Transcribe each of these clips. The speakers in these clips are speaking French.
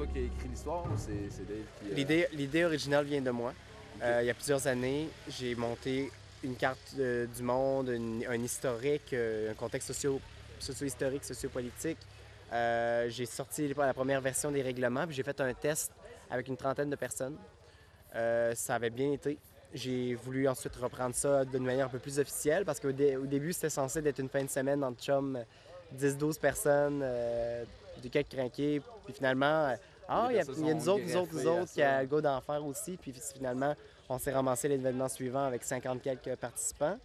toi qui as écrit l'histoire ou c'est Dave qui... L'idée originale vient de moi. Il y a plusieurs années, j'ai monté une carte du monde, un historique, un contexte socio-historique, sociopolitique. J'ai sorti la première version des règlements, puis j'ai fait un test avec une trentaine de personnes. Ça avait bien été. J'ai voulu ensuite reprendre ça d'une manière un peu plus officielle parce qu'au début, c'était censé être une fin de semaine entre chums, 10-12 personnes, de quelques crinqués. Puis finalement, il y a nous autres qui a le goût d'en faire aussi. Puis finalement, on s'est ramassé l'événement suivant avec 50 quelques participants,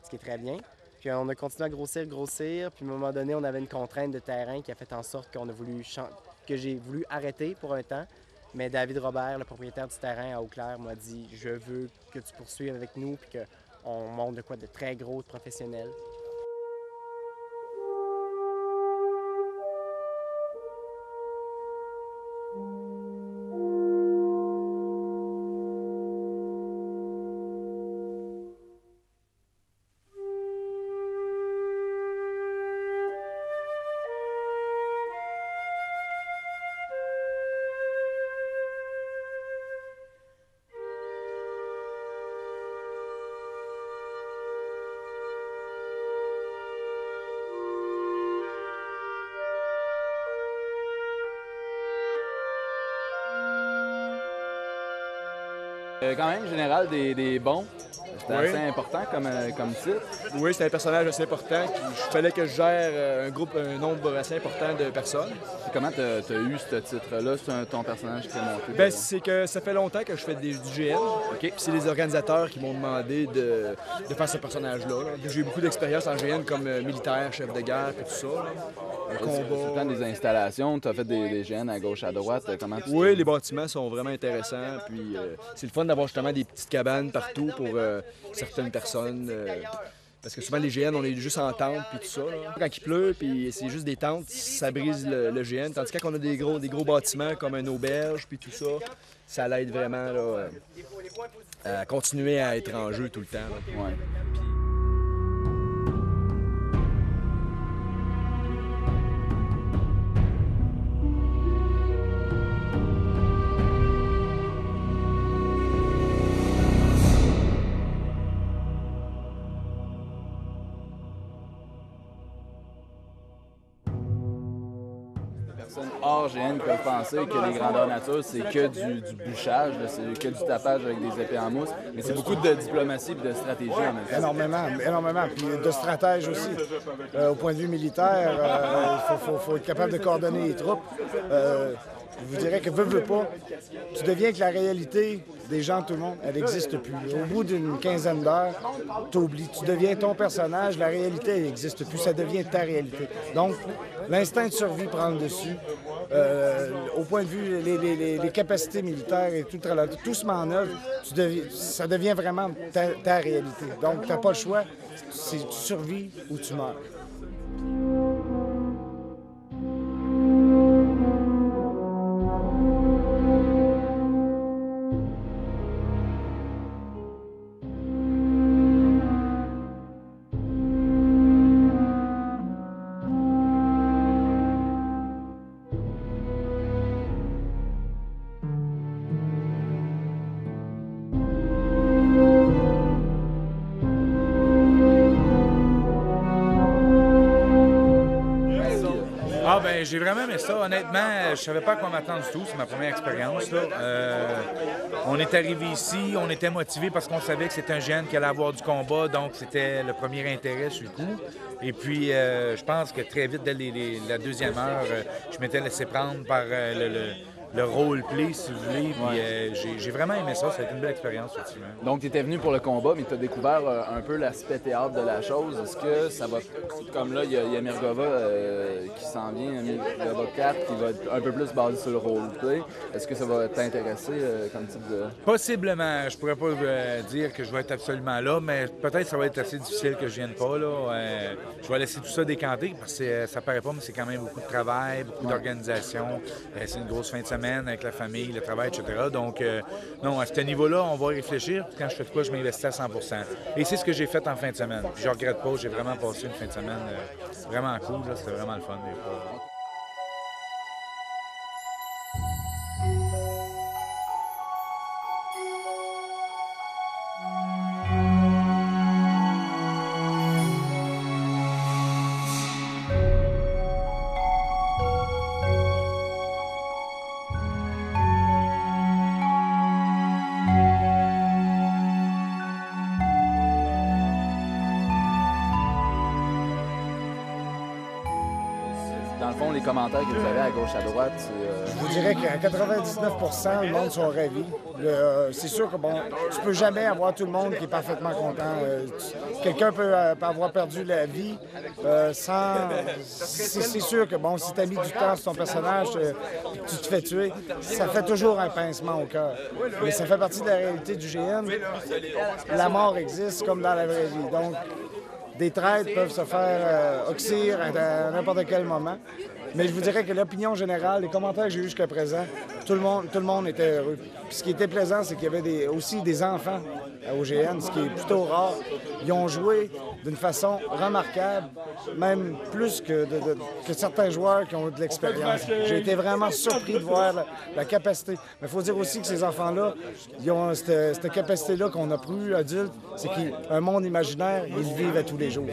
ce qui est très bien. Puis on a continué à grossir. Puis à un moment donné, on avait une contrainte de terrain qui a fait en sorte que j'ai voulu arrêter pour un temps. Mais David Robert, le propriétaire du terrain à Eau-Claire, m'a dit « Je veux que tu poursuives avec nous puis qu'on monte de quoi de très gros, de professionnel. » Quand même, général, des bons. C'était assez important comme titre. Oui, c'est un personnage assez important. Il fallait que je gère un nombre assez important de personnes. Et comment tu as eu ce titre-là? C'est ton personnage qui s'est monté? Ben, c'est que ça fait longtemps que je fais du GN. Okay. C'est les organisateurs qui m'ont demandé de faire ce personnage-là. J'ai eu beaucoup d'expérience en GN comme militaire, chef de guerre et tout ça. Sur le plan des installations, tu as fait des GN à gauche, à droite. Comment tu Oui, les bâtiments sont vraiment intéressants. Puis c'est le fun d'avoir justement des petites cabanes partout pour certaines personnes. Parce que souvent, les GN, on est juste en tente puis tout ça. Là. Quand il pleut, puis c'est juste des tentes, ça brise le GN. Tandis que quand on a des gros bâtiments comme une auberge puis tout ça, ça l'aide vraiment là, à continuer à être en jeu tout le temps. Là. Ouais. Hors GN peuvent penser que les grandeurs nature, c'est que du bûchage, c'est que du tapage avec des épées en mousse, mais c'est beaucoup de diplomatie et de stratégie en même temps. Énormément. Puis de stratège aussi. Au point de vue militaire, il faut être capable de coordonner les troupes. Je vous dirais que veux pas, tu deviens que la réalité des gens, tout le monde, elle n'existe plus. Au bout d'une quinzaine d'heures, tu oublies, tu deviens ton personnage, la réalité, elle n'existe plus, ça devient ta réalité. Donc, l'instinct de survie prend le dessus. Au point de vue, les capacités militaires et tout se met en œuvre, ça devient vraiment ta réalité. Donc, tu n'as pas le choix, c'est tu survis ou tu meurs. J'ai vraiment aimé ça. Honnêtement, je savais pas à quoi m'attendre du tout. C'est ma première expérience. Là. On est arrivé ici, on était motivés parce qu'on savait que c'était un GN qui allait avoir du combat, donc c'était le premier intérêt sur le coup. Et puis, je pense que très vite, dès la deuxième heure, je m'étais laissé prendre par le role-play, si vous voulez. Puis j'ai vraiment aimé ça. Ça a été une belle expérience, effectivement. Donc, tu étais venu pour le combat, mais tu as découvert un peu l'aspect théâtre de la chose. Est-ce que ça va... Comme là, il y a Mirgova qui s'en vient, Mirgova 4, qui va être un peu plus basé sur le role-play. Est-ce que ça va t'intéresser comme type de... Possiblement. Je pourrais pas dire que je vais être absolument là, mais peut-être que ça va être assez difficile que je vienne pas. Là. Je vais laisser tout ça décanter, parce que ça paraît pas, mais c'est quand même beaucoup de travail, beaucoup d'organisation. C'est une grosse fin de semaine avec la famille, le travail, etc. Donc, non, à ce niveau-là, on va réfléchir. Quand je fais de quoi, je m'investis à 100 %. Et c'est ce que j'ai fait en fin de semaine. Je ne regrette pas, j'ai vraiment passé une fin de semaine vraiment cool. C'était vraiment le fun. fond, les commentaires que vous avez à gauche, à droite, c'est... Je vous dirais qu'à 99 le monde sont ravis. C'est sûr que, bon, tu peux jamais avoir tout le monde qui est parfaitement content. Quelqu'un peut avoir perdu la vie sans... C'est sûr que, bon, si tu as mis du temps sur ton personnage, tu te fais tuer, ça fait toujours un pincement au cœur. Mais ça fait partie de la réalité du GN. La mort existe comme dans la vraie vie. Donc, des traites peuvent se faire oxyre à n'importe quel moment. Mais je vous dirais que l'opinion générale, les commentaires que j'ai eus jusqu'à présent, tout le monde était heureux. Puis ce qui était plaisant, c'est qu'il y avait aussi des enfants au GN, ce qui est plutôt rare. Ils ont joué d'une façon remarquable, même plus que certains joueurs qui ont eu de l'expérience. J'ai été vraiment surpris de voir la capacité. Mais il faut dire aussi que ces enfants-là, ils ont cette capacité-là qu'on n'a plus adultes, c'est qu'un monde imaginaire, ils le vivent à tous les jours.